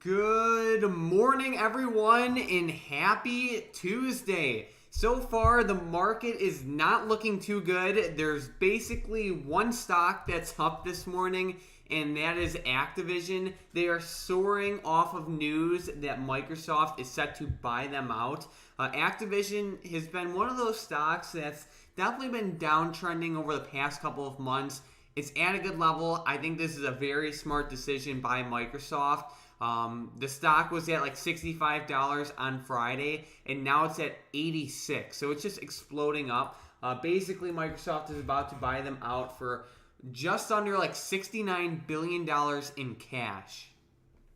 Good morning, everyone, and happy Tuesday. So far, the market is not looking too good. There's basically one stock that's up this morning, and that is Activision. They are soaring off of news that Microsoft is set to buy them out. Activision has been one of those stocks that's definitely been downtrending over the past couple of months. It's at a good level. I think this is a very smart decision by Microsoft. The stock was at like $65 on Friday, and now it's at $86. So it's just exploding up. Basically, Microsoft is about to buy them out for just under like $69 billion in cash.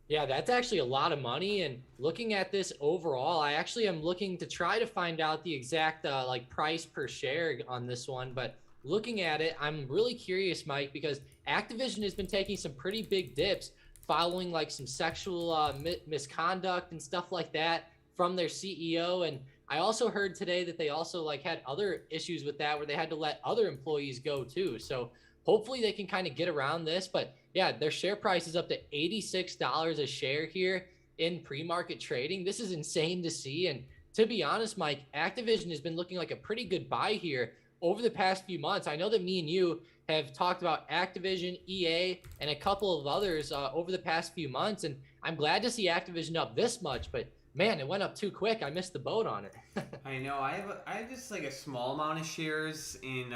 Yeah, that's actually a lot of money. And looking at this overall, I actually am looking to try to find out the exact price per share on this one. But looking at it, I'm really curious, Mike, because Activision has been taking some pretty big dips following like some sexual misconduct and stuff like that from their CEO. And I also heard today that they also had other issues with that where they had to let other employees go too. So hopefully they can kind of get around this. But yeah, their share price is up to $86 a share here in pre-market trading. This is insane to see. And to be honest, Mike, Activision has been looking like a pretty good buy here over the past few months. I know that me and you have talked about Activision, EA, and a couple of others over the past few months, and I'm glad to see Activision up this much, but man, it went up too quick. I missed the boat on it. I know. I have just like a small amount of shares in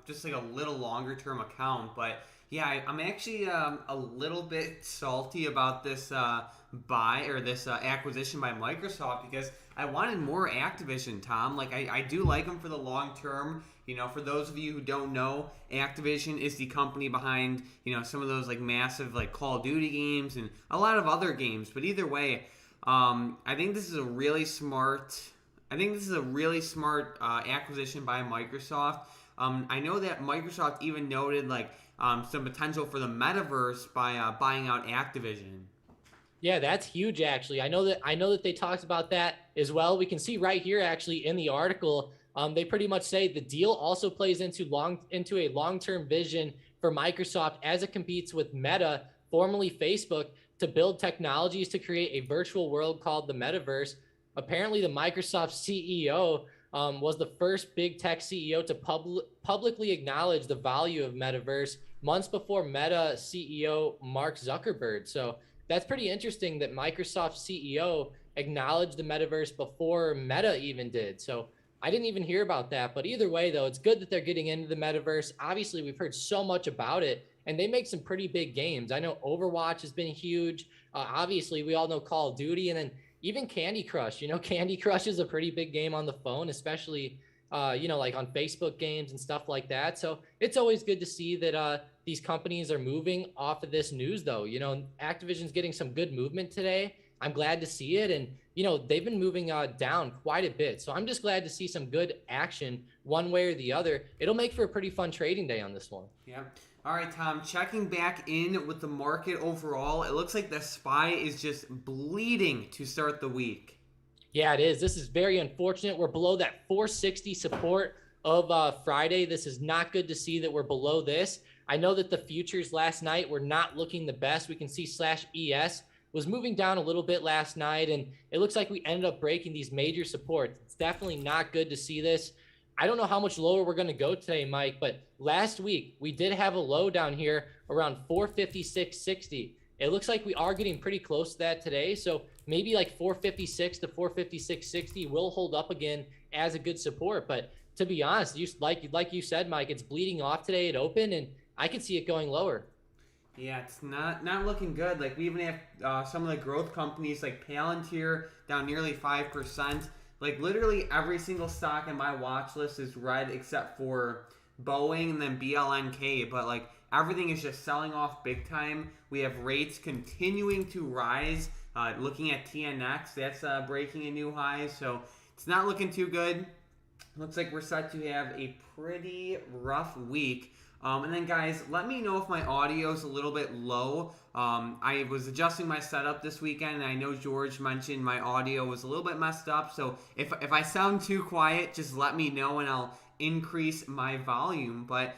just like a little longer term account, but yeah, I'm actually a little bit salty about this buy or this acquisition by Microsoft because I wanted more Activision, Tom. Like I do like them for the long term. You know, for those of you who don't know, Activision is the company behind, some of those like massive like Call of Duty games and a lot of other games. But either way, I think this is a really smart. Acquisition by Microsoft. I know that Microsoft even noted some potential for the metaverse by buying out Activision. Yeah, that's huge actually. I know that they talked about that as well. We can see right here actually in the article, they pretty much say the deal also plays into a long-term vision for Microsoft as it competes with Meta, formerly Facebook, to build technologies to create a virtual world called the metaverse. Apparently, the Microsoft CEO was the first big tech CEO to publicly acknowledge the value of metaverse months before Meta CEO Mark Zuckerberg. So that's pretty interesting that Microsoft CEO acknowledged the metaverse before Meta even did. So I didn't even hear about that. But either way, though, it's good that they're getting into the metaverse. Obviously, we've heard so much about it, and they make some pretty big games. I know Overwatch has been huge. Obviously, we all know Call of Duty, and then even Candy Crush. Candy Crush is a pretty big game on the phone, especially, like on Facebook games and stuff like that. So it's always good to see that these companies are moving off of this news, though. Activision's getting some good movement today. I'm glad to see it. And, they've been moving down quite a bit. So I'm just glad to see some good action one way or the other. It'll make for a pretty fun trading day on this one. Yeah. All right, Tom, checking back in with the market overall, it looks like the SPY is just bleeding to start the week. Yeah, it is. This is very unfortunate. We're below that 460 support of Friday. This is not good to see that we're below this. I know that the futures last night were not looking the best. We can see /ES was moving down a little bit last night, and it looks like we ended up breaking these major supports. It's definitely not good to see this. I don't know how much lower we're going to go today, Mike, but last week we did have a low down here around 456.60. It looks like we are getting pretty close to that today, so maybe like 456 to 456.60 will hold up again as a good support. But to be honest, like you said, Mike, it's bleeding off today at open, and I could see it going lower. Yeah, it's not looking good. Like we even have some of the growth companies like Palantir down nearly 5%. Like literally every single stock in my watch list is red except for Boeing and then BLNK. But like everything is just selling off big time. We have rates continuing to rise. Looking at TNX, that's breaking a new high. So it's not looking too good. Looks like we're set to have a pretty rough week. And then, guys, let me know if my audio is a little bit low. I was adjusting my setup this weekend, and I know George mentioned my audio was a little bit messed up. So if I sound too quiet, just let me know, and I'll increase my volume. But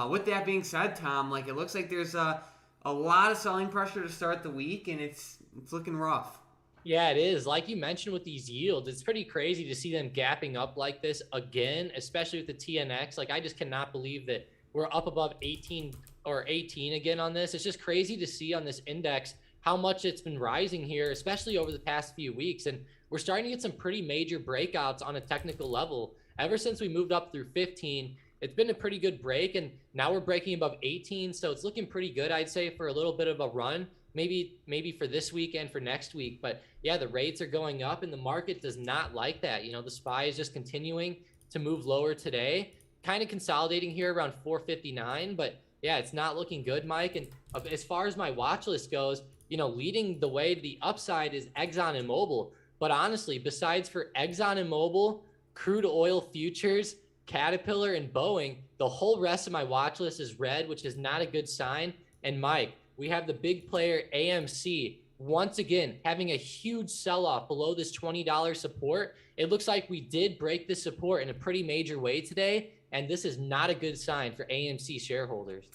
with that being said, Tom, like it looks like there's a a lot of selling pressure to start the week, and it's looking rough. Yeah, it is. Like you mentioned with these yields, it's pretty crazy to see them gapping up like this again, especially with the TNX. Like, I just cannot believe that we're up above 18 or 18 again on this. It's just crazy to see on this index how much it's been rising here, especially over the past few weeks. And we're starting to get some pretty major breakouts on a technical level. Ever since we moved up through 15, it's been a pretty good break. And now we're breaking above 18. So it's looking pretty good, I'd say, for a little bit of a run. Maybe for this week and for next week. But yeah, the rates are going up and the market does not like that. You know, the SPY is just continuing to move lower today, kind of consolidating here around 459. But yeah, it's not looking good, Mike. And as far as my watch list goes, you know, leading the way to the upside is Exxon and Mobil. But honestly, besides for Exxon and Mobil, crude oil futures, Caterpillar, and Boeing, the whole rest of my watch list is red, which is not a good sign. And Mike, we have the big player AMC once again having a huge sell-off below this $20 support. It looks like we did break this support in a pretty major way today, and this is not a good sign for AMC shareholders.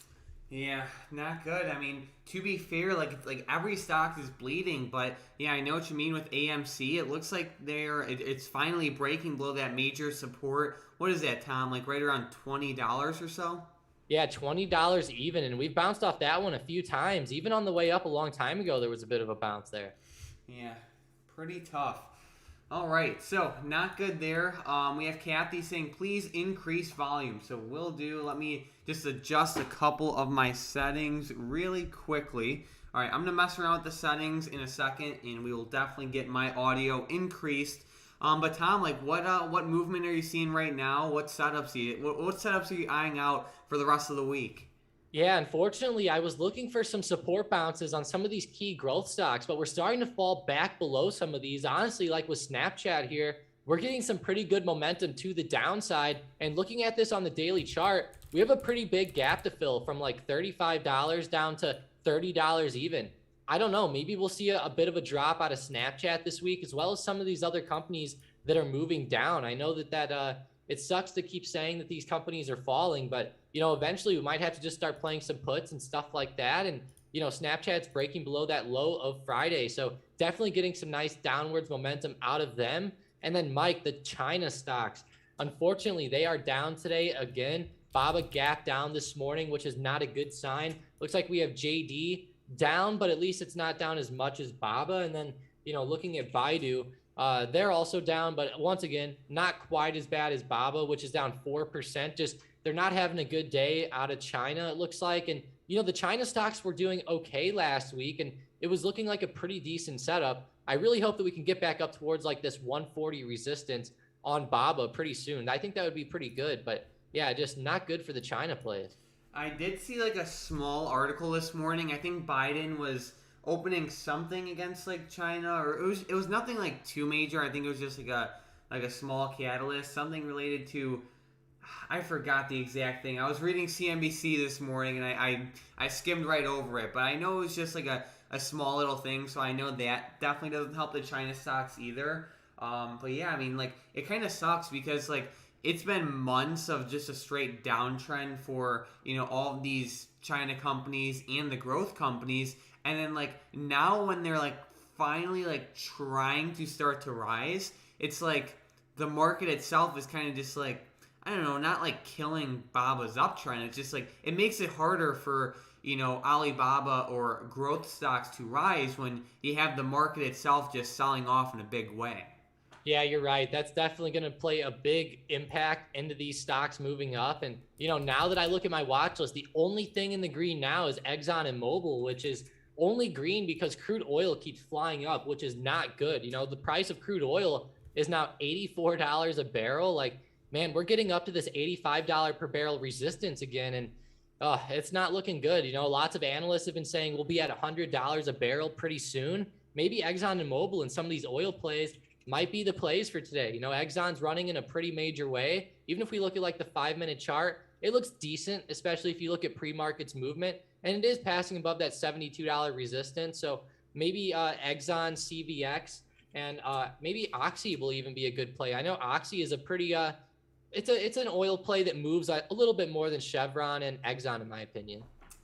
Yeah, not good. I mean, to be fair, like every stock is bleeding, but yeah, I know what you mean with AMC. It looks like it's finally breaking below that major support. What is that, Tom? Like right around $20 or so? Yeah, $20 even, and we've bounced off that one a few times. Even on the way up a long time ago, there was a bit of a bounce there. Yeah, pretty tough. All right, so not good there. We have Kathy saying, please increase volume. So we'll do, let me just adjust a couple of my settings really quickly. All right, I'm going to mess around with the settings in a second, and we will definitely get my audio increased. But Tom, like what movement are you seeing right now? What setups are you eyeing out for the rest of the week? Yeah, unfortunately, I was looking for some support bounces on some of these key growth stocks, but we're starting to fall back below some of these. Honestly, like with Snapchat here, we're getting some pretty good momentum to the downside. And looking at this on the daily chart, we have a pretty big gap to fill from like $35 down to $30 even. I don't know, maybe we'll see a bit of a drop out of Snapchat this week, as well as some of these other companies that are moving down. I know that it sucks to keep saying that these companies are falling, but you know, eventually we might have to just start playing some puts and stuff like that. And you know, Snapchat's breaking below that low of Friday, so definitely getting some nice downwards momentum out of them. And then Mike, the China stocks, unfortunately, they are down today again. BABA gap down this morning, which is not a good sign. Looks like we have JD down, but at least it's not down as much as BABA. And then, you know, looking at Baidu, they're also down, but once again, not quite as bad as BABA, which is down 4%. Just they're not having a good day out of China, it looks like. And, you know, the China stocks were doing okay last week, and it was looking like a pretty decent setup. I really hope that we can get back up towards like this 140 resistance on BABA pretty soon. I think that would be pretty good, but yeah, just not good for the China plays. I did see like a small article this morning. I think Biden was opening something against like China, or it was nothing like too major. I think it was just like a small catalyst, something related to, I forgot the exact thing. I was reading CNBC this morning and I skimmed right over it, but I know it was just like a small little thing, so I know that definitely doesn't help the China stocks either. But yeah, I mean, like, it kind of sucks because like it's been months of just a straight downtrend for, you know, all of these China companies and the growth companies. And then like now when they're like finally like trying to start to rise, it's like the market itself is kind of just like, I don't know, not like killing Baba's uptrend. It's just like it makes it harder for, you know, Alibaba or growth stocks to rise when you have the market itself just selling off in a big way. Yeah, you're right. That's definitely going to play a big impact into these stocks moving up. And, you know, now that I look at my watch list, the only thing in the green now is Exxon and Mobil, which is only green because crude oil keeps flying up, which is not good. You know, the price of crude oil is now $84 a barrel. Like, man, we're getting up to this $85 per barrel resistance again. And it's not looking good. You know, lots of analysts have been saying we'll be at $100 a barrel pretty soon. Maybe Exxon and Mobil and some of these oil plays might be the plays for today. You know, Exxon's running in a pretty major way. Even if we look at like the 5-minute chart, it looks decent, especially if you look at pre-market's movement. And it is passing above that $72 resistance. So maybe Exxon, CVX, and maybe Oxy will even be a good play. I know Oxy is a pretty, it's an oil play that moves a little bit more than Chevron and Exxon, in my opinion.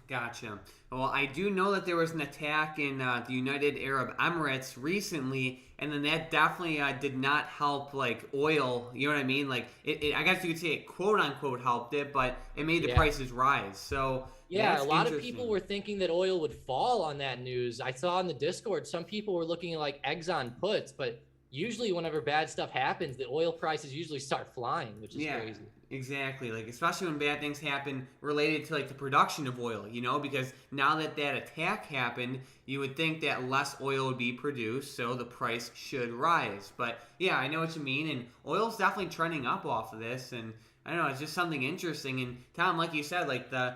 Gotcha. Well, I do know that there was an attack in the United Arab Emirates recently, and then that definitely did not help like oil. You know what I mean? Like I guess you could say it quote unquote helped it, but it made the Yeah. prices rise. So Yeah, a that's lot of people interesting. were thinking that oil would fall on that news. I saw in the Discord some people were looking at like Exxon puts, but usually whenever bad stuff happens, the oil prices usually start flying, which is Yeah, crazy. exactly. Like especially when bad things happen related to like the production of oil, because now that that attack happened, you would think that less oil would be produced, so the price should rise. But yeah, I know what you mean, and oil's definitely trending up off of this, and I don't know, it's just something interesting. And Tom, like you said, like the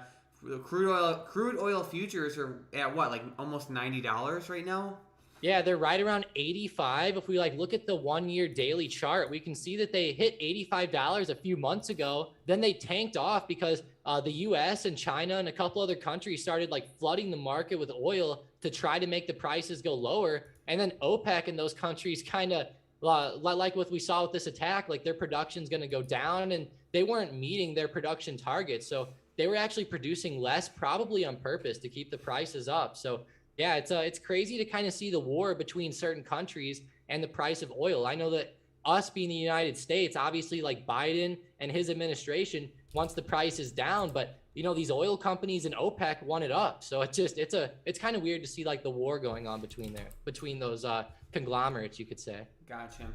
crude oil futures are at what, like almost $90 right now. Yeah, they're right around 85. If we like look at the 1 year daily chart, we can see that they hit $85 a few months ago. Then they tanked off because the US and China and a couple other countries started like flooding the market with oil to try to make the prices go lower. And then OPEC and those countries kind of like what we saw with this attack, like their production's going to go down and they weren't meeting their production targets. So they were actually producing less, probably on purpose to keep the prices up. So yeah, it's crazy to kind of see the war between certain countries and the price of oil. I know that us being the United States, obviously like Biden and his administration wants the prices down, but these oil companies and OPEC want it up. So it's kind of weird to see like the war going on between those conglomerates, you could say. Gotcha.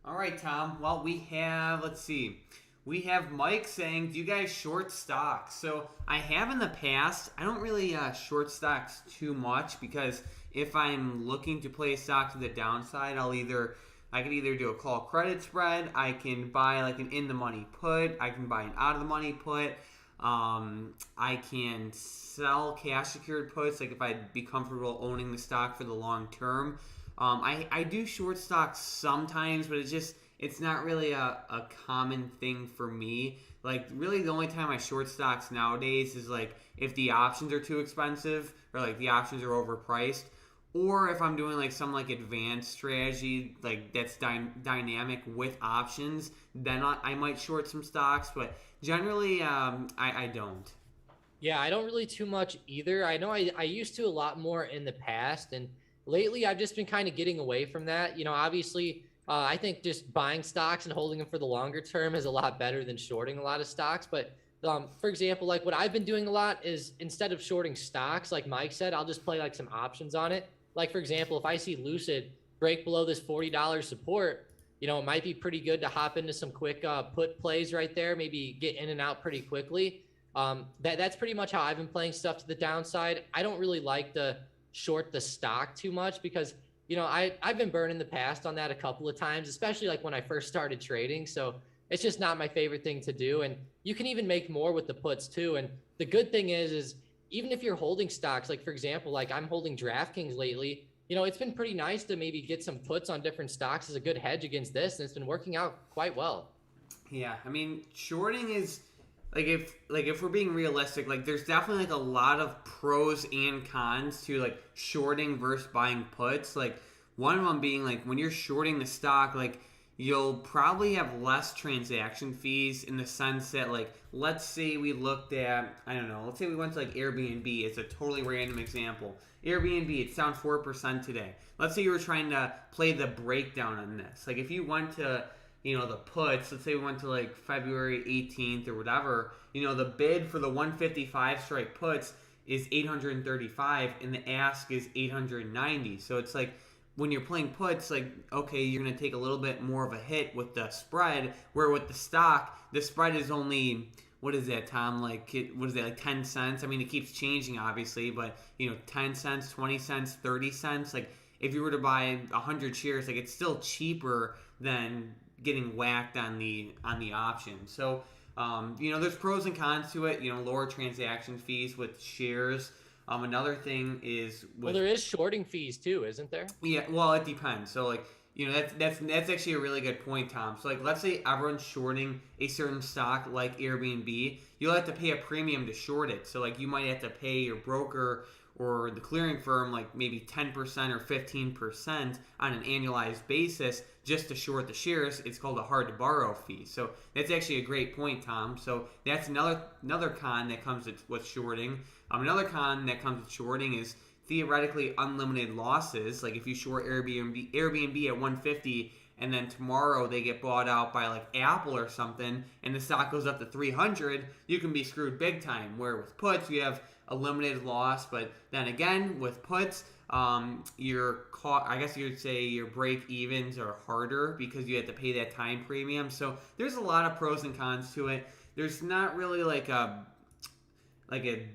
All right, Tom. Well, let's see. We have Mike saying, do you guys short stocks? So I have in the past. I don't really short stocks too much because if I'm looking to play a stock to the downside, I can either do a call credit spread, I can buy like an in the money put, I can buy an out of the money put, I can sell cash secured puts, like if I'd be comfortable owning the stock for the long term. I do short stocks sometimes, but it's not really a common thing for me. Like really the only time I short stocks nowadays is like if the options are too expensive or like the options are overpriced, or if I'm doing like some like advanced strategy like that's dynamic with options, then I might short some stocks, but generally I don't. Yeah, I don't really too much either. I know I used to a lot more in the past, and lately I've just been kind of getting away from that. Obviously, I think just buying stocks and holding them for the longer term is a lot better than shorting a lot of stocks. But for example, like what I've been doing a lot is instead of shorting stocks, like Mike said, I'll just play like some options on it. Like for example, if I see Lucid break below this $40 support, it might be pretty good to hop into some quick put plays right there, maybe get in and out pretty quickly. That's pretty much how I've been playing stuff to the downside. I don't really like to short the stock too much because I've been burned in the past on that a couple of times, especially like when I first started trading. So it's just not my favorite thing to do. And you can even make more with the puts too. And the good thing is even if you're holding stocks, like for example, like I'm holding DraftKings lately, it's been pretty nice to maybe get some puts on different stocks as a good hedge against this. And it's been working out quite well. Yeah, I mean, shorting is if we're being realistic, like there's definitely like a lot of pros and cons to like shorting versus buying puts. Like one of them being like when you're shorting the stock, like you'll probably have less transaction fees in the sense that like let's say we looked at let's say we went to like Airbnb. It's a totally random example. Airbnb, it's down 4% today. Let's say you were trying to play the breakdown on this. Like if you went to the puts, let's say we went to like February 18th or whatever, the bid for the 155 strike puts is 835 and the ask is 890. So it's like when you're playing puts, like, okay, you're going to take a little bit more of a hit with the spread, where with the stock, the spread is only, what is that, Tom? Like, what is that, like 10 cents? I mean, it keeps changing, obviously, but, 10 cents, 20 cents, 30 cents. Like, if you were to buy 100 shares, like, it's still cheaper than getting whacked on the option. So, there's pros and cons to it. Lower transaction fees with shares. Another thing is Well, there is shorting fees too, isn't there? yeah. Well, it depends. So like that's actually a really good point, Tom. So like let's say everyone's shorting a certain stock like Airbnb, you'll have to pay a premium to short it. So like you might have to pay your broker or the clearing firm like maybe 10% or 15% on an annualized basis just to short the shares. It's called a hard to borrow fee. So that's actually a great point, Tom. So that's another con that comes with shorting. Another con that comes with shorting is theoretically unlimited losses. Like if you short Airbnb at 150 and then tomorrow they get bought out by like Apple or something and the stock goes up to 300, you can be screwed big time. Where with puts, you have a limited loss, but then again, with puts, I guess you would say your break evens are harder because you have to pay that time premium. So there's a lot of pros and cons to it. There's not really like a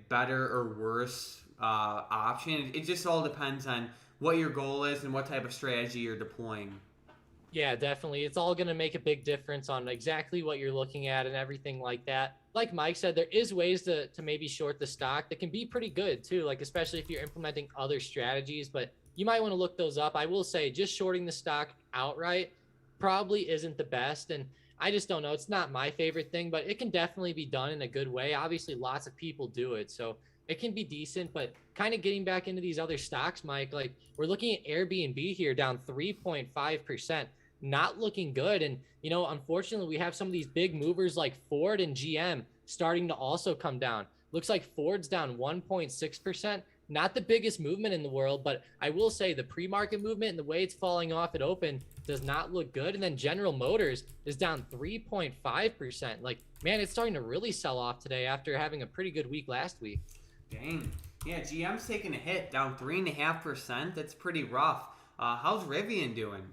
better or worse option. It just all depends on what your goal is and what type of strategy you're deploying. Yeah, definitely. It's all going to make a big difference on exactly what you're looking at and everything like that. Like Mike said, there is ways to maybe short the stock that can be pretty good too, like especially if you're implementing other strategies, but you might want to look those up. I will say just shorting the stock outright probably isn't the best. And I just don't know. It's not my favorite thing, but it can definitely be done in a good way. Obviously, lots of people do it. So it can be decent, but kind of getting back into these other stocks, Mike, like we're looking at Airbnb here down 3.5%. Not looking good. And, unfortunately, we have some of these big movers like Ford and GM starting to also come down. Looks like Ford's down 1.6%. Not the biggest movement in the world, but I will say the pre-market movement and the way it's falling off at open does not look good. And then General Motors is down 3.5%. Like, man, it's starting to really sell off today after having a pretty good week last week. Dang. Yeah, GM's taking a hit, down 3.5%. That's pretty rough. How's Rivian doing?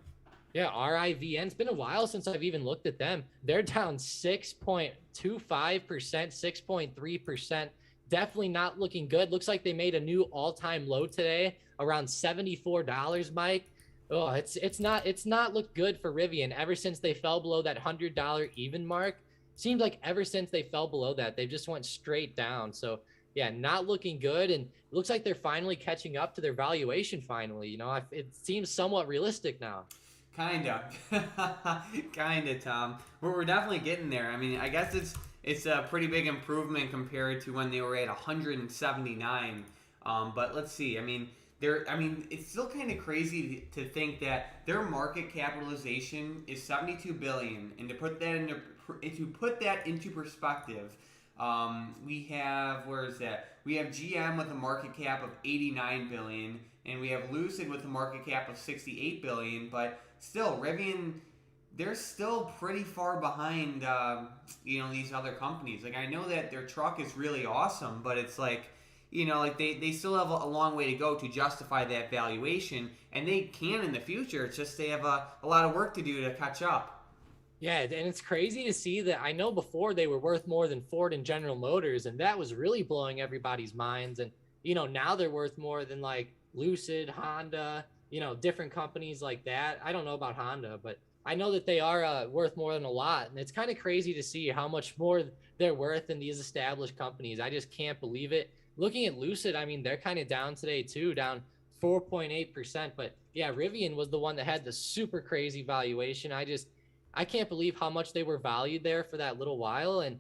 Yeah, RIVN. It's been a while since I've even looked at them. They're down 6.25%, 6.3%. Definitely not looking good. Looks like they made a new all-time low today, around $74, Mike. Oh, it's not looked good for Rivian ever since they fell below that $100 even mark. Seems like ever since they fell below that, they just went straight down. So yeah, not looking good. And it looks like they're finally catching up to their valuation finally. It seems somewhat realistic now. Kinda, Tom. We're definitely getting there. I mean, I guess it's a pretty big improvement compared to when they were at 179. But let's see. I mean, it's still kind of crazy to think that their market capitalization is 72 billion, and to put that into perspective, we have where is that? We have GM with a market cap of 89 billion, and we have Lucid with a market cap of 68 billion, but still, Rivian, they're still pretty far behind, these other companies. Like, I know that their truck is really awesome, but it's like, they still have a long way to go to justify that valuation, and they can in the future. It's just they have a lot of work to do to catch up. Yeah, and it's crazy to see that. I know before they were worth more than Ford and General Motors, and that was really blowing everybody's minds. And, now they're worth more than like Lucid, Honda, different companies like that. I don't know about Honda, but I know that they are worth more than a lot. And it's kind of crazy to see how much more they're worth than these established companies. I just can't believe it. Looking at Lucid, I mean, they're kind of down today too, down 4.8%. But yeah, Rivian was the one that had the super crazy valuation. I can't believe how much they were valued there for that little while. And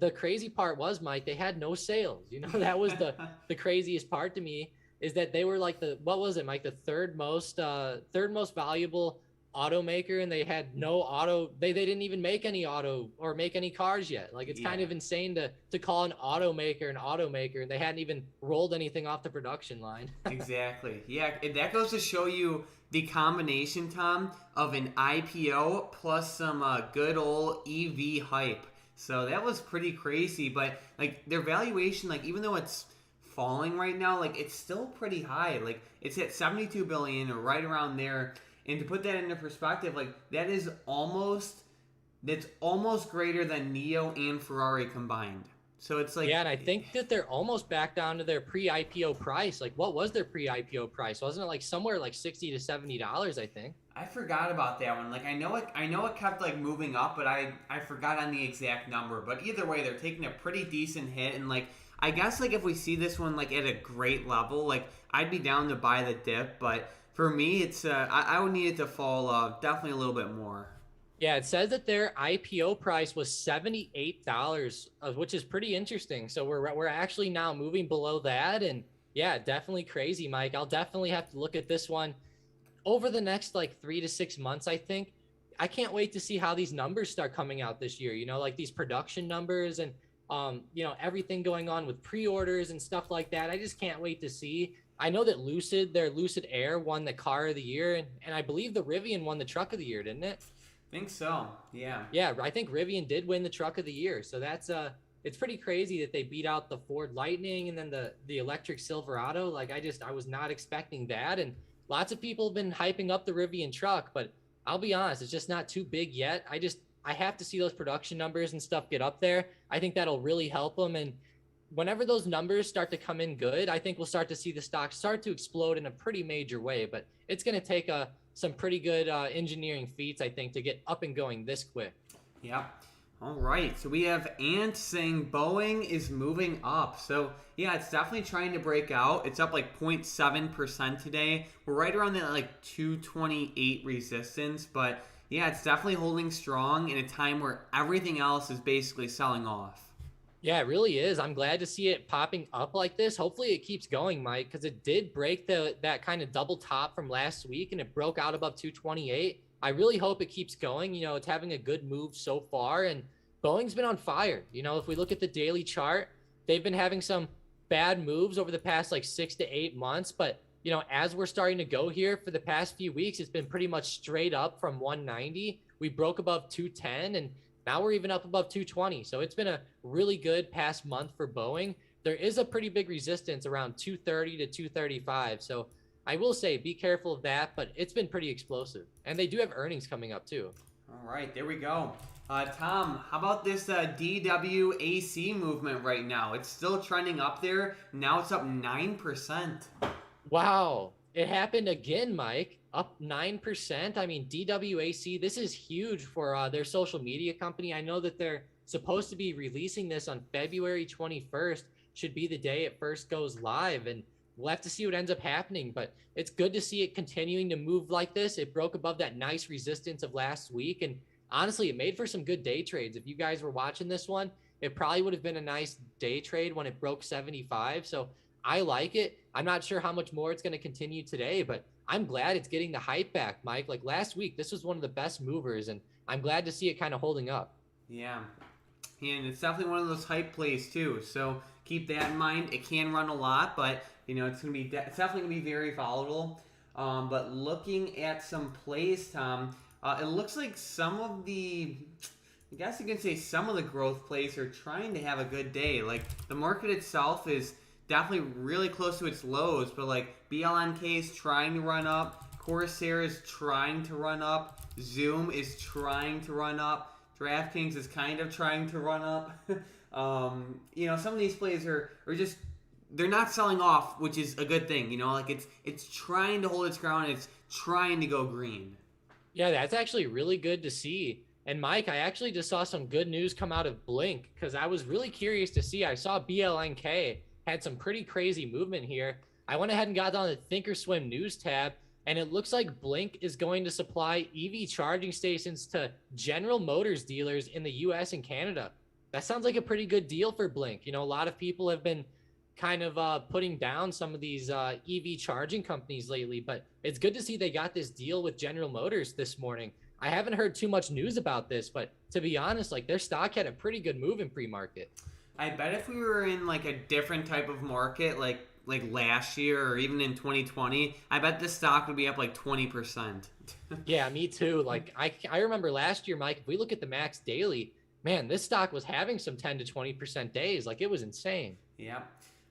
the crazy part was, Mike, they had no sales. That was the craziest part to me, is that they were like what was it, Mike? The third most valuable automaker, and they had no auto. They didn't even make any auto or make any cars yet. Like, it's kind of insane to call an automaker, and they hadn't even rolled anything off the production line. Exactly. Yeah, that goes to show you the combination, Tom, of an IPO plus some good old EV hype. So that was pretty crazy. But like their valuation, like even though it's falling right now, like it's still pretty high. Like it's at 72 billion or right around there. And to put that into perspective, like that's almost greater than NIO and Ferrari combined. So it's like, yeah, and I think that they're almost back down to their pre-IPO price. Like, what was their pre-IPO price? Wasn't it like somewhere like $60 to $70? I think. I forgot about that one. Like I know it kept like moving up, but I forgot on the exact number. But either way, they're taking a pretty decent hit, and like I guess like if we see this one like at a great level, like I'd be down to buy the dip. But for me, it's I would need it to fall definitely a little bit more. Yeah, it says that their IPO price was $78, which is pretty interesting. So we're actually now moving below that, and yeah, definitely crazy, Mike. I'll definitely have to look at this one over the next like 3 to 6 months. I think I can't wait to see how these numbers start coming out this year. Like these production numbers, and Everything going on with pre-orders and stuff like that. I just can't wait to see. I know that their Lucid Air won the car of the year, and I believe the Rivian won the truck of the year, didn't it? Think so. Yeah. Yeah, I think Rivian did win the truck of the year. So that's it's pretty crazy that they beat out the Ford Lightning and then the electric Silverado. Like I was not expecting that. And lots of people have been hyping up the Rivian truck, but I'll be honest, it's just not too big yet. I have to see those production numbers and stuff get up there. I think that'll really help them. And whenever those numbers start to come in good, I think we'll start to see the stock start to explode in a pretty major way. But it's going to take some pretty good engineering feats, I think, to get up and going this quick. Yep. All right. So we have Ant saying Boeing is moving up. So yeah, it's definitely trying to break out. It's up like 0.7% today. We're right around that like 228 resistance, but yeah, it's definitely holding strong in a time where everything else is basically selling off. Yeah, it really is. I'm glad to see it popping up like this. Hopefully it keeps going, Mike, because it did break that kind of double top from last week and it broke out above 228. I really hope it keeps going. It's having a good move so far, and Boeing's been on fire. If we look at the daily chart, they've been having some bad moves over the past like 6 to 8 months, but as we're starting to go here for the past few weeks, it's been pretty much straight up from 190. We broke above 210, and now we're even up above 220. So it's been a really good past month for Boeing. There is a pretty big resistance around 230 to 235. So I will say be careful of that, but it's been pretty explosive. And they do have earnings coming up too. All right, there we go. Tom, how about this DWAC movement right now? It's still trending up there. Now it's up 9%. Wow. It happened again, Mike. Up 9%. I mean, DWAC, this is huge for their social media company. I know that they're supposed to be releasing this on February 21st, should be the day it first goes live. And we'll have to see what ends up happening. But it's good to see it continuing to move like this. It broke above that nice resistance of last week. And honestly, it made for some good day trades. If you guys were watching this one, it probably would have been a nice day trade when it broke 75. So I like it. I'm not sure how much more it's going to continue today, but I'm glad it's getting the hype back, Mike. Like last week, this was one of the best movers, and I'm glad to see it kind of holding up. Yeah. And it's definitely one of those hype plays, too. So keep that in mind. It can run a lot, but, it's it's definitely going to be very volatile. But looking at some plays, Tom, it looks like some of the growth plays are trying to have a good day. Like the market itself is definitely really close to its lows, but like BLNK is trying to run up, Corsair is trying to run up, Zoom is trying to run up, DraftKings is kind of trying to run up. Some of these plays are just, they're not selling off, which is a good thing. It's trying to hold its ground, it's trying to go green. Yeah, that's actually really good to see. And Mike, I actually just saw some good news come out of Blink because I was really curious to see. I saw BLNK had some pretty crazy movement here. I went ahead and got on the Thinkorswim news tab, and it looks like Blink is going to supply EV charging stations to General Motors dealers in the US and Canada. That sounds like a pretty good deal for Blink. A lot of people have been kind of putting down some of these EV charging companies lately, but it's good to see they got this deal with General Motors this morning. I haven't heard too much news about this, but to be honest, like their stock had a pretty good move in pre-market. I bet if we were in like a different type of market, like last year or even in 2020, I bet the stock would be up like 20%. Yeah, me too. Like I remember last year, Mike, if we look at the Max Daily, man, this stock was having some 10 to 20% days. Like it was insane. Yep.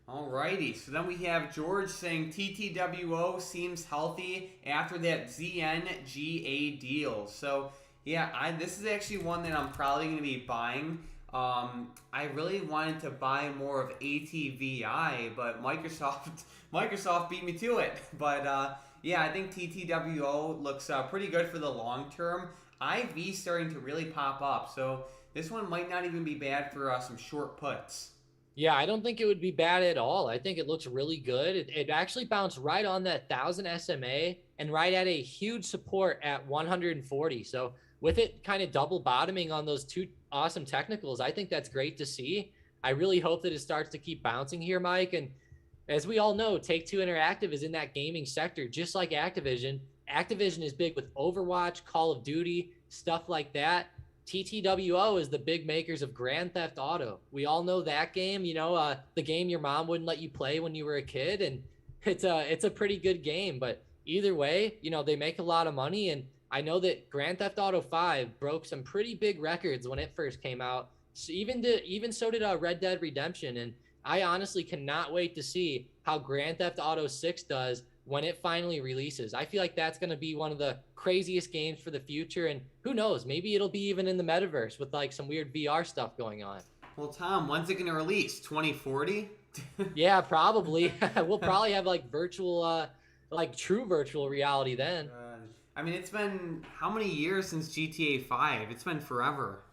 Alrighty, so then we have George saying TTWO seems healthy after that ZNGA deal. So yeah, this is actually one that I'm probably going to be buying. I really wanted to buy more of ATVI, but Microsoft beat me to it. But yeah, I think TTWO looks pretty good for the long term. IV starting to really pop up, so this one might not even be bad for some short puts. Yeah, I don't think it would be bad at all. I think it looks really good. It actually bounced right on that 1,000 SMA and right at a huge support at 140. So with it kind of double bottoming on those two awesome technicals, I think that's great to see. I really hope that it starts to keep bouncing here, Mike. And as we all know, Take-Two Interactive is in that gaming sector, just like Activision. Activision is big with Overwatch, Call of Duty, stuff like that. TTWO is the big makers of Grand Theft Auto. We all know that game, the game your mom wouldn't let you play when you were a kid, and it's a pretty good game. But either way, they make a lot of money, and I know that Grand Theft Auto 5 broke some pretty big records when it first came out. So even so did Red Dead Redemption, and I honestly cannot wait to see how Grand Theft Auto 6 does when it finally releases. I feel like that's going to be one of the craziest games for the future, and who knows, maybe it'll be even in the metaverse with like some weird VR stuff going on. Well, Tom, when's it going to release? 2040? Yeah, probably. We'll probably have like virtual, like true virtual reality then. I mean, it's been how many years since GTA 5? It's been forever.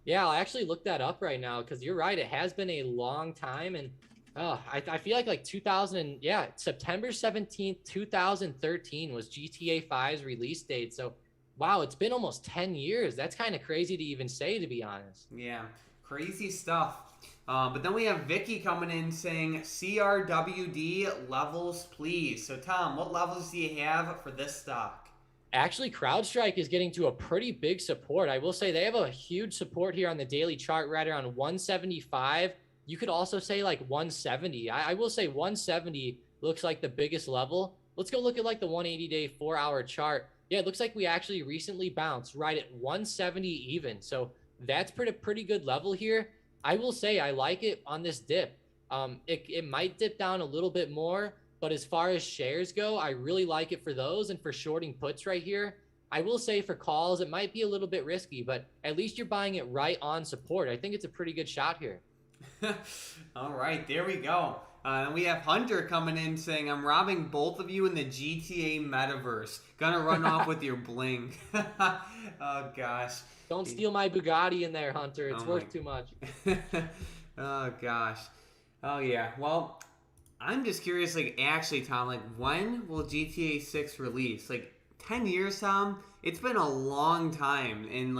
Yeah, I'll actually look that up right now because you're right. It has been a long time, and I feel like 2000, yeah, September 17th, 2013 was GTA 5's release date. So, wow, it's been almost 10 years. That's kind of crazy to even say, to be honest. Yeah, crazy stuff. But then we have Vicky coming in saying, CRWD levels, please. So, Tom, what levels do you have for this stock? Actually, CrowdStrike is getting to a pretty big support. I will say they have a huge support here on the daily chart right around 175. You could also say like 170. I will say 170 looks like the biggest level. Let's go look at like the 180-day 4-hour chart. Yeah, it looks like we actually recently bounced right at 170 even. So that's pretty good level here. I will say I like it on this dip. It might dip down a little bit more, but as far as shares go, I really like it for those and for shorting puts right here. I will say for calls, it might be a little bit risky, but at least you're buying it right on support. I think it's a pretty good shot here. All right, there we go. And we have Hunter coming in saying, I'm robbing both of you in the GTA metaverse. Gonna run off with your bling. Oh, gosh. Don't steal my Bugatti in there, Hunter. It's worth too much. Oh, gosh. Oh, yeah. Well, I'm just curious, actually, Tom, when will GTA 6 release? 10 years, Tom? It's been a long time. And,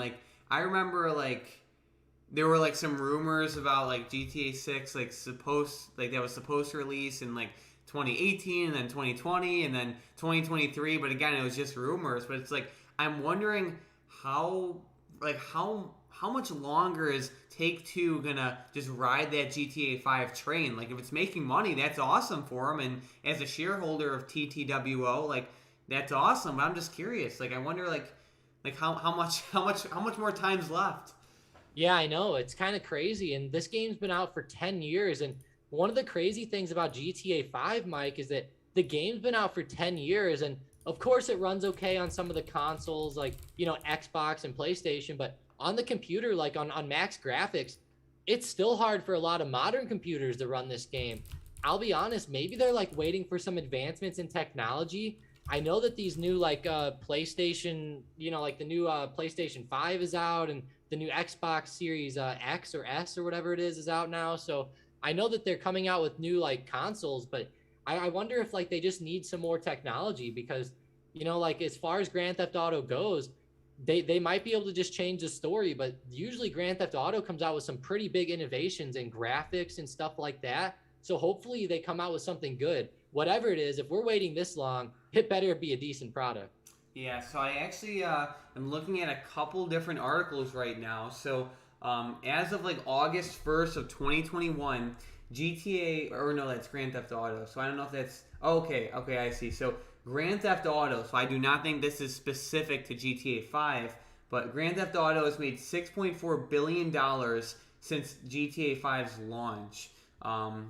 I remember, there were some rumors about GTA 6 that was supposed to release in 2018 and then 2020 and then 2023, but again it was just rumors. But it's I'm wondering how much longer is Take-Two gonna just ride that GTA 5 train? If it's making money, that's awesome for them, and as a shareholder of TTWO, that's awesome. But I'm just curious, I wonder how much more time's left. Yeah, I know. It's kind of crazy. And this game's been out for 10 years. And one of the crazy things about GTA 5, Mike, is that the game's been out for 10 years. And of course, it runs okay on some of the consoles Xbox and PlayStation. But on the computer, on max graphics, it's still hard for a lot of modern computers to run this game. I'll be honest, maybe they're waiting for some advancements in technology. I know that these new PlayStation, the new PlayStation 5 is out, and the new Xbox Series X or S or whatever it is out now. So I know that they're coming out with new consoles, but I wonder if they just need some more technology because, as far as Grand Theft Auto goes, they might be able to just change the story, but usually Grand Theft Auto comes out with some pretty big innovations in graphics and stuff like that. So hopefully they come out with something good. Whatever it is, if we're waiting this long, it better be a decent product. Yeah, so I actually am looking at a couple different articles right now. So as of August 1st of 2021, GTA, or no, that's Grand Theft Auto. So I don't know if that's, okay, I see. So Grand Theft Auto, so I do not think this is specific to GTA 5, but Grand Theft Auto has made $6.4 billion since GTA 5's launch.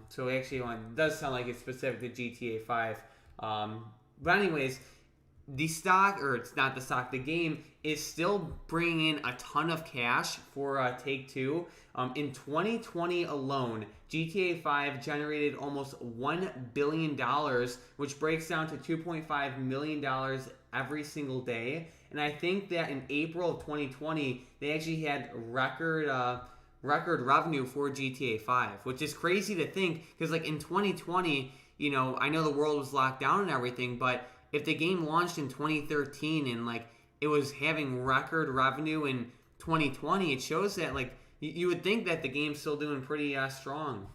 So actually it does sound like it's specific to GTA 5. But anyways, the stock, or it's not the stock, the game is still bringing in a ton of cash for Take-Two. In 2020 alone, GTA 5 generated almost $1 billion, which breaks down to $2.5 million every single day. And I think that in April of 2020, they actually had record revenue for GTA 5, which is crazy to think because in 2020, I know the world was locked down and everything, but if the game launched in 2013 and it was having record revenue in 2020, it shows that you would think that the game's still doing pretty strong.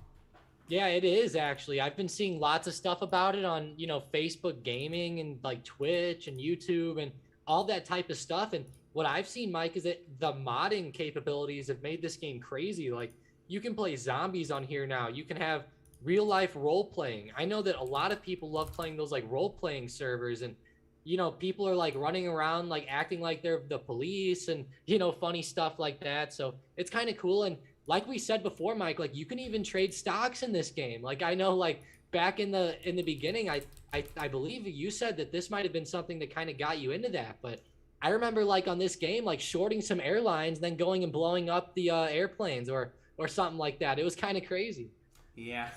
Yeah, it is actually. I've been seeing lots of stuff about it on, Facebook gaming and Twitch and YouTube. And all that type of stuff. And what I've seen, Mike, is that the modding capabilities have made this game crazy. Like, you can play zombies on here now. You can have real life role playing. I know that a lot of people love playing those like role playing servers, and people are like running around like acting like they're the police, and funny stuff like that. So it's kind of cool. And like we said before, Mike, like you can even trade stocks in this game. Like, I know, like back in the beginning, I believe you said that this might have been something that kind of got you into that. But I remember like on this game, like shorting some airlines, then going and blowing up the airplanes or something like that. It was kind of crazy. Yeah,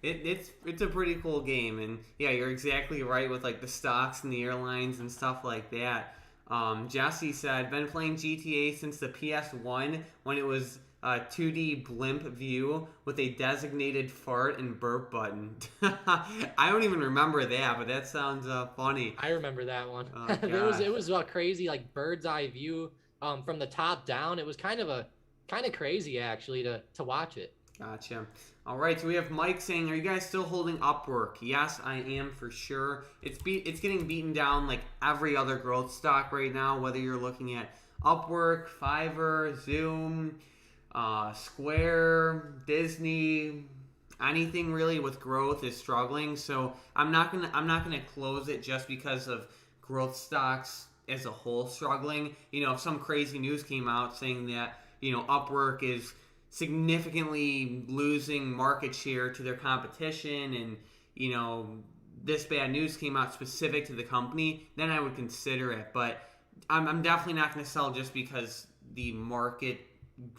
it's a pretty cool game, and yeah, you're exactly right with like the stocks and the airlines and stuff like that. Jesse said, been playing GTA since the PS1 when it was a 2D blimp view with a designated fart and burp button. I don't even remember that, but that sounds funny. I remember that one. Oh, It was a crazy like bird's eye view from the top down. It was kind of crazy actually to watch it. Gotcha. All right, so we have Mike saying, "Are you guys still holding Upwork?" Yes, I am for sure. It's getting beaten down like every other growth stock right now. Whether you're looking at Upwork, Fiverr, Zoom, Square, Disney, anything really with growth is struggling. So I'm not gonna close it just because of growth stocks as a whole struggling. If some crazy news came out saying that Upwork is significantly losing market share to their competition, and this bad news came out specific to the company, then I would consider it. But I'm definitely not going to sell just because the market,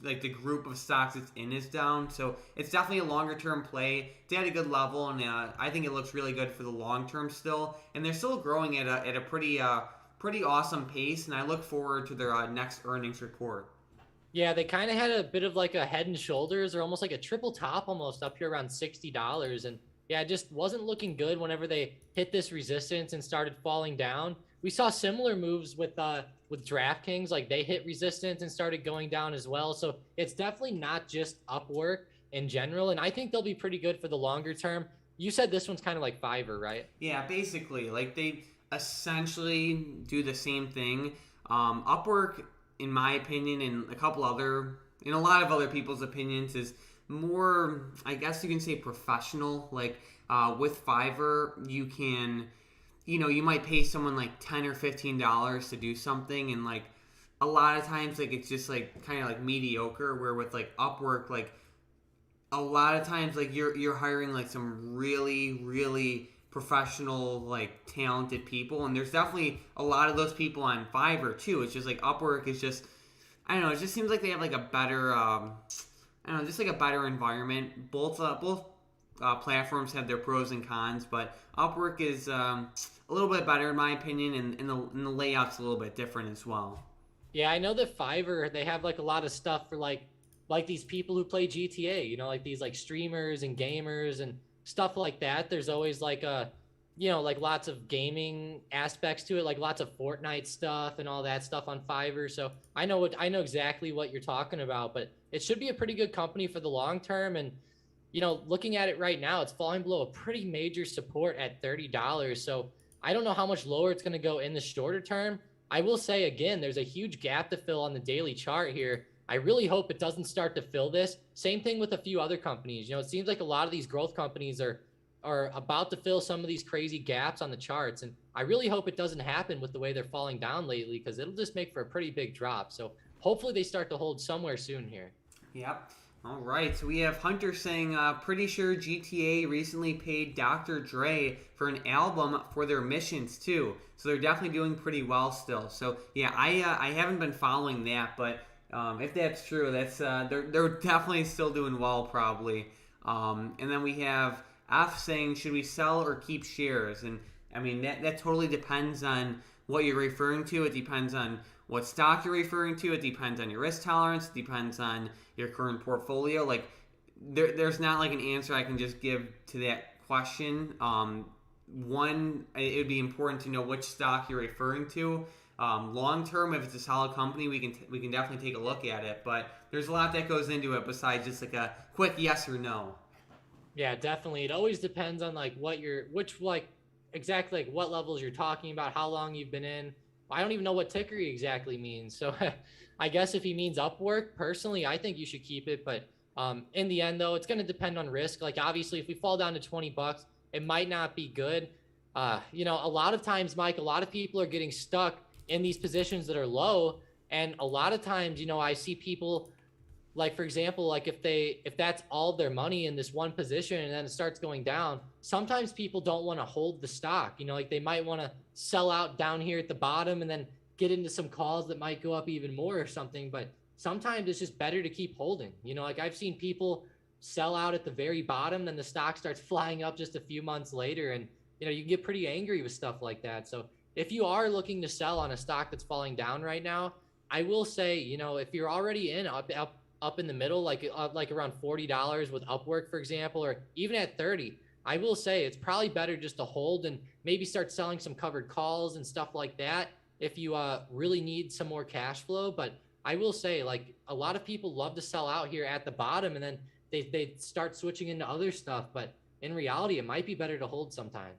like the group of stocks it's in, is down. So it's definitely a longer term play. It's at a good level, and I think it looks really good for the long term still, and they're still growing at a pretty awesome pace, and I look forward to their next earnings report. Yeah, they kind of had a bit of like a head and shoulders, or almost like a triple top, almost up here around $60. And yeah, it just wasn't looking good whenever they hit this resistance and started falling down. We saw similar moves with DraftKings, like they hit resistance and started going down as well. So it's definitely not just Upwork in general, and I think they'll be pretty good for the longer term. You said this one's kind of like Fiverr, right? Yeah, basically, like they essentially do the same thing. Upwork, in my opinion, and in a lot of other people's opinions, is more, I guess you can say, professional. Like with Fiverr, you can, you might pay someone like $10 or $15 to do something, and like a lot of times, like it's just like kind of like mediocre. Where with like Upwork, like a lot of times, like you're hiring like some really, really professional, like talented people, and there's definitely a lot of those people on Fiverr too. It's just like Upwork is just, I don't know, it just seems like they have like a better I don't know, just like a better environment. Both platforms have their pros and cons, but Upwork is a little bit better in my opinion, and the layout's a little bit different as well. Yeah, I know that Fiverr, they have like a lot of stuff for like these people who play GTA, like these like streamers and gamers and stuff like that. There's always like like lots of gaming aspects to it, like lots of Fortnite stuff and all that stuff on Fiverr. So I know exactly what you're talking about, but it should be a pretty good company for the long term. And looking at it right now, it's falling below a pretty major support at $30. So I don't know how much lower it's going to go in the shorter term. I will say again, there's a huge gap to fill on the daily chart here. I really hope it doesn't start to fill this. Same thing with a few other companies. It seems like a lot of these growth companies are about to fill some of these crazy gaps on the charts. And I really hope it doesn't happen with the way they're falling down lately, because it'll just make for a pretty big drop. So hopefully they start to hold somewhere soon here. Yep. All right, so we have Hunter saying, pretty sure GTA recently paid Dr. Dre for an album for their missions too. So they're definitely doing pretty well still. So yeah, I haven't been following that, but if that's true, that's they're definitely still doing well probably. And then we have F saying, should we sell or keep shares? And I mean that totally depends on what you're referring to. It depends on what stock you're referring to. It depends on your risk tolerance. It depends on your current portfolio. Like there's not like an answer I can just give to that question. One, it would be important to know which stock you're referring to. Long term, if it's a solid company, we can definitely take a look at it. But there's a lot that goes into it besides just like a quick yes or no. Yeah, definitely. It always depends on like exactly like what levels you're talking about, how long you've been in. I don't even know what ticker he exactly means. So I guess if he means Upwork, personally, I think you should keep it. But in the end, though, it's going to depend on risk. Like obviously, if we fall down to $20, it might not be good. A lot of times, Mike, a lot of people are getting stuck in these positions that are low, and a lot of times, I see people, like for example, like if that's all their money in this one position and then it starts going down, sometimes people don't want to hold the stock. Like they might want to sell out down here at the bottom and then get into some calls that might go up even more or something. But sometimes it's just better to keep holding. Like I've seen people sell out at the very bottom, then the stock starts flying up just a few months later, and you can get pretty angry with stuff like that. So if you are looking to sell on a stock that's falling down right now, I will say, if you're already in up in the middle, like around $40 with Upwork, for example, or even at 30, I will say it's probably better just to hold and maybe start selling some covered calls and stuff like that if you really need some more cash flow. But I will say, like, a lot of people love to sell out here at the bottom and then they start switching into other stuff. But in reality, it might be better to hold sometimes.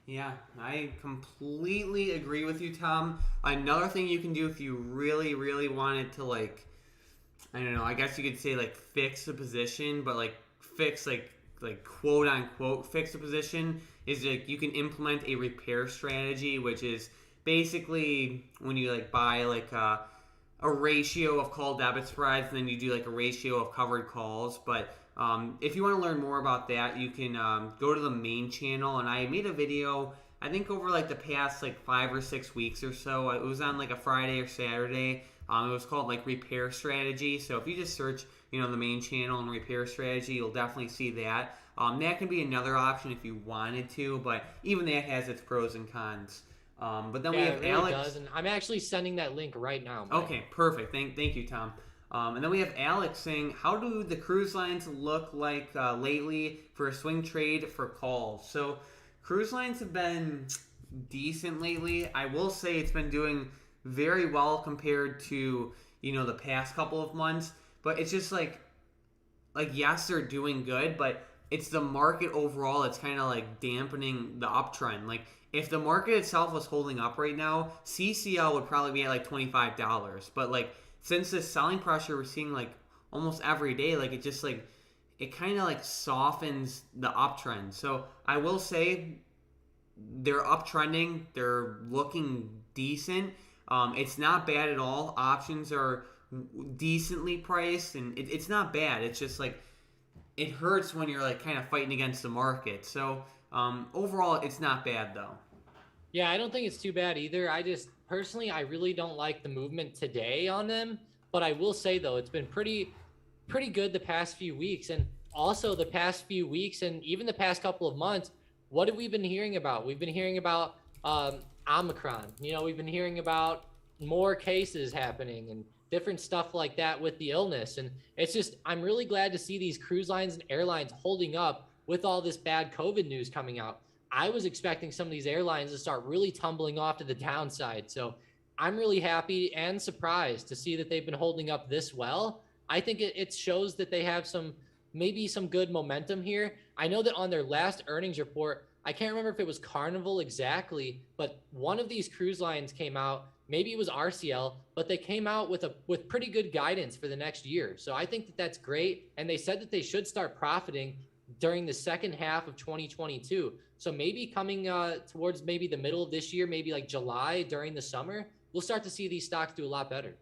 Yeah, I completely agree with you, Tom. Another thing you can do if you really, really wanted to, like, I don't know, I guess you could say, like, fix a position, but, like, fix, like quote unquote fix a position, is like you can implement a repair strategy, which is basically when you, like, buy, like, a ratio of call debit spreads, and then you do, like, a ratio of covered calls. But if you want to learn more about that, you can go to the main channel, and I made a video, I think over like the past like 5 or 6 weeks or so. It was on like a Friday or Saturday. It was called like repair strategy. So if you just search, the main channel and repair strategy, you'll definitely see that. That can be another option if you wanted to, but even that has its pros and cons. But then we have it really Alex. does, and I'm actually sending that link right now, Mike. Okay, perfect. Thank you, Tom. And then we have Alex saying, how do the cruise lines look like lately for a swing trade for calls? So cruise lines have been decent lately. I will say it's been doing very well compared to, the past couple of months. But it's just like yes, they're doing good, but it's the market overall that's kind of like dampening the uptrend. Like if the market itself was holding up right now, CCL would probably be at like $25. But like since this selling pressure we're seeing like almost every day, like it just like it kind of like softens the uptrend. So I will say they're uptrending. They're looking decent. It's not bad at all. Options are decently priced, and it's not bad. It's just like it hurts when you're like kind of fighting against the market. So overall, it's not bad though. Yeah, I don't think it's too bad either. I just personally, I really don't like the movement today on them. But I will say though, it's been pretty good the past few weeks, and also the past few weeks, and even the past couple of months. What have we been hearing about? We've been hearing about Omicron. We've been hearing about more cases happening and different stuff like that with the illness. And it's just, I'm really glad to see these cruise lines and airlines holding up with all this bad COVID news coming out. I was expecting some of these airlines to start really tumbling off to the downside. So I'm really happy and surprised to see that they've been holding up this well. I think it shows that they have maybe some good momentum here. I know that on their last earnings report, I can't remember if it was Carnival exactly, but one of these cruise lines came out, maybe it was RCL, but they came out with pretty good guidance for the next year. So I think that that's great. And they said that they should start profiting during the second half of 2022. So maybe coming towards maybe the middle of this year, maybe like July during the summer, we'll start to see these stocks do a lot better.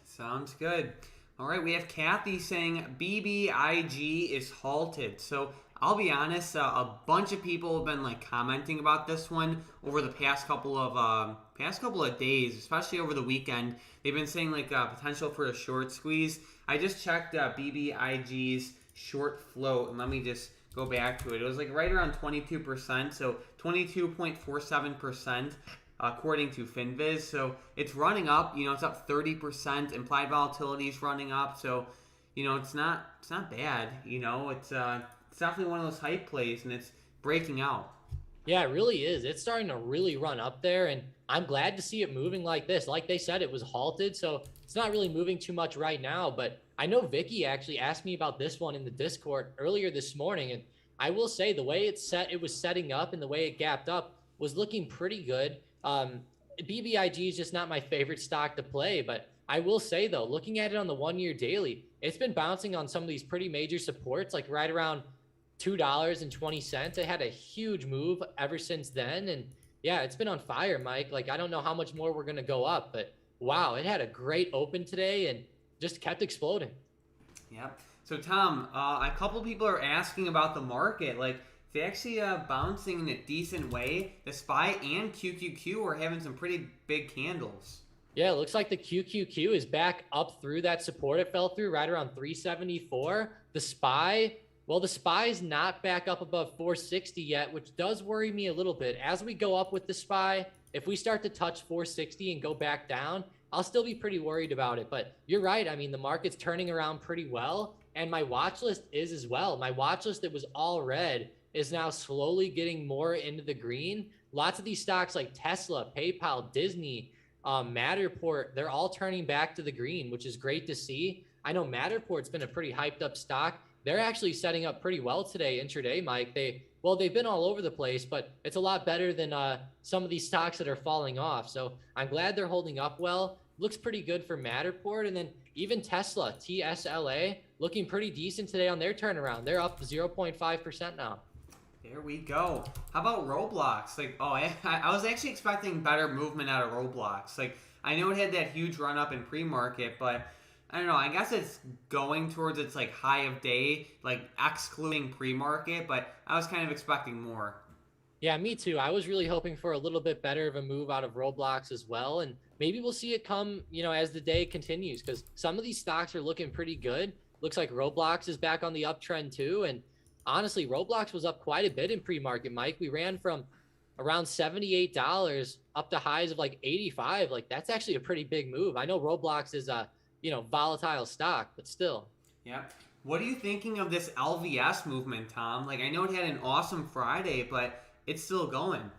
Sounds good. All right, we have Kathy saying BBIG is halted. So I'll be honest, a bunch of people have been like commenting about this one over the past couple of days, especially over the weekend. They've been saying like potential for a short squeeze. I just checked BBIG's short float, and let me just go back to it. It was like right around 22%, so 22.47%. According to FinViz. So it's running up, it's up 30%. Implied volatility is running up. So, it's not bad. It's definitely one of those hype plays, and it's breaking out. Yeah, it really is. It's starting to really run up there, and I'm glad to see it moving like this. Like they said, it was halted, so it's not really moving too much right now. But I know Vicky actually asked me about this one in the Discord earlier this morning, and I will say the way it was setting up and the way it gapped up was looking pretty good. BBIG is just not my favorite stock to play, but I will say though, looking at it on the 1 year daily, it's been bouncing on some of these pretty major supports, like right around $2.20. It had a huge move ever since then. And yeah, it's been on fire, Mike. Like, I don't know how much more we're going to go up, but wow, it had a great open today and just kept exploding. Yep. So Tom, a couple people are asking about the market. Like, it's actually bouncing in a decent way. The SPY and QQQ are having some pretty big candles. Yeah, it looks like the QQQ is back up through that support it fell through right around 374. The SPY, well, the SPY is not back up above 460 yet, which does worry me a little bit. As we go up with the SPY, if we start to touch 460 and go back down, I'll still be pretty worried about it. But you're right. I mean, the market's turning around pretty well, and my watch list is as well. My watch list that was all red is now slowly getting more into the green. Lots of these stocks like Tesla, PayPal, Disney, Matterport, they're all turning back to the green, which is great to see. I know Matterport's been a pretty hyped up stock. They're actually setting up pretty well today intraday, Mike. They've been all over the place, but it's a lot better than some of these stocks that are falling off. So I'm glad they're holding up well. Looks pretty good for Matterport. And then even Tesla, TSLA, looking pretty decent today on their turnaround. They're up 0.5% now. There we go. How about Roblox? Like, I was actually expecting better movement out of Roblox. Like, I know it had that huge run up in pre-market, but I don't know. I guess it's going towards its like high of day, like excluding pre-market, but I was kind of expecting more. Yeah, me too. I was really hoping for a little bit better of a move out of Roblox as well. And maybe we'll see it come, as the day continues, because some of these stocks are looking pretty good. Looks like Roblox is back on the uptrend too. And honestly, Roblox was up quite a bit in pre-market, Mike. We ran from around $78 up to highs of like 85. Like, that's actually a pretty big move. I know Roblox is a, volatile stock, but still. Yeah. What are you thinking of this LVS movement, Tom? Like, I know it had an awesome Friday, but it's still going.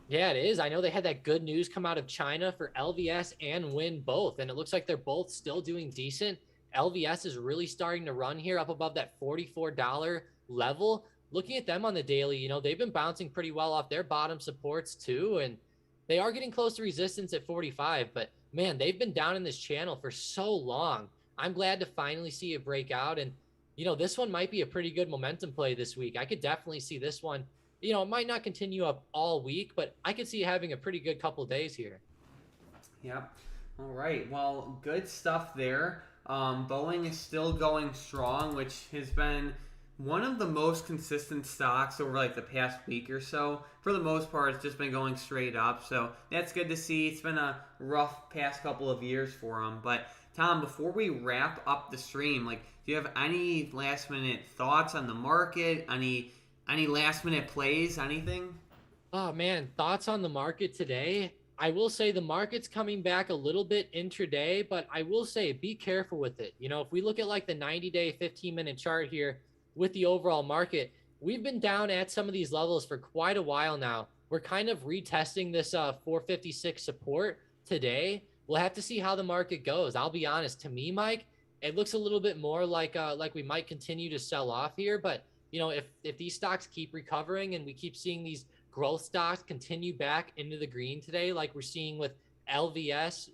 Yeah, it is. I know they had that good news come out of China for LVS and Win both, and it looks like they're both still doing decent. LVS is really starting to run here up above that $44 level. Looking at them on the daily, they've been bouncing pretty well off their bottom supports too, and they are getting close to resistance at 45, but man, they've been down in this channel for so long. I'm glad to finally see it break out, and this one might be a pretty good momentum play this week. I could definitely see this one. It might not continue up all week, but I could see it having a pretty good couple days here. Yep. All right. Well, good stuff there. Boeing is still going strong, which has been one of the most consistent stocks over like the past week or so. For the most part, it's just been going straight up. So that's good to see. It's been a rough past couple of years for them. But Tom, before we wrap up the stream, like, do you have any last minute thoughts on the market? Any last minute plays? Anything? Oh man, thoughts on the market today? I will say the market's coming back a little bit intraday, but I will say be careful with it. If we look at like the 90-day, 15-minute chart here with the overall market, we've been down at some of these levels for quite a while now. We're kind of retesting this 456 support today. We'll have to see how the market goes. I'll be honest, to me, Mike, it looks a little bit more like we might continue to sell off here, but if these stocks keep recovering and we keep seeing these growth stocks continue back into the green today, like we're seeing with LVS,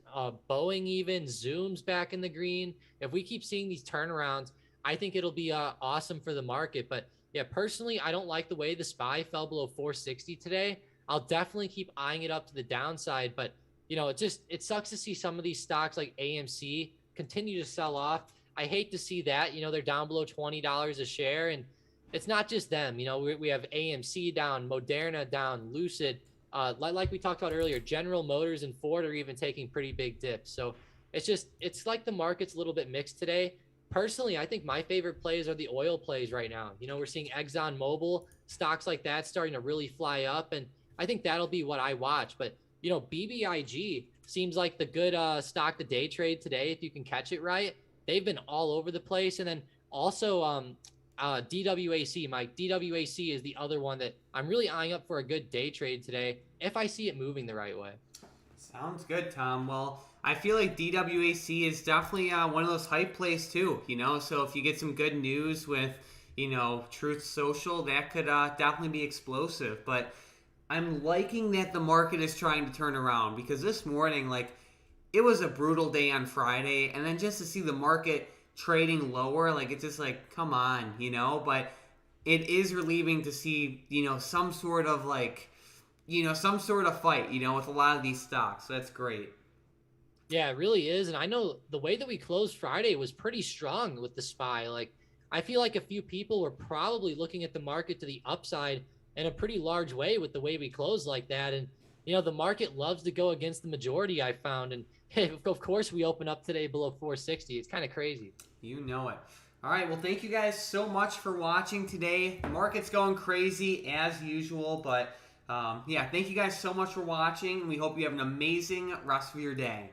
Boeing, even Zoom's back in the green. If we keep seeing these turnarounds, I think it'll be awesome for the market. But yeah, personally, I don't like the way the SPY fell below 460 today. I'll definitely keep eyeing it up to the downside. But it sucks to see some of these stocks like AMC continue to sell off. I hate to see that. They're down below $20 a share, and it's not just them. We have AMC down, Moderna down, Lucid, like we talked about earlier, General Motors and Ford are even taking pretty big dips. So it's like the market's a little bit mixed today. Personally, I think my favorite plays are the oil plays right now. We're seeing Exxon Mobil, stocks like that starting to really fly up, and I think that'll be what I watch. But BBIG seems like the good stock to day trade today if you can catch it right. They've been all over the place, and then also DWAC, Mike. DWAC is the other one that I'm really eyeing up for a good day trade today if I see it moving the right way. Sounds good, Tom. Well, I feel like DWAC is definitely one of those hype plays too, so if you get some good news with, Truth Social, that could definitely be explosive. But I'm liking that the market is trying to turn around because this morning, like, it was a brutal day on Friday, and then just to see the market trading lower, like, it's just like, come on, But it is relieving to see, some sort of like, some sort of fight, with a lot of these stocks. So that's great. Yeah, it really is. And I know the way that we closed Friday was pretty strong with the SPY. Like, I feel like a few people were probably looking at the market to the upside in a pretty large way with the way we closed like that. And, the market loves to go against the majority, I found. And of course, we open up today below 460. It's kind of crazy. You know it. All right, well, thank you guys so much for watching today. The market's going crazy as usual, but yeah, thank you guys so much for watching. We hope you have an amazing rest of your day.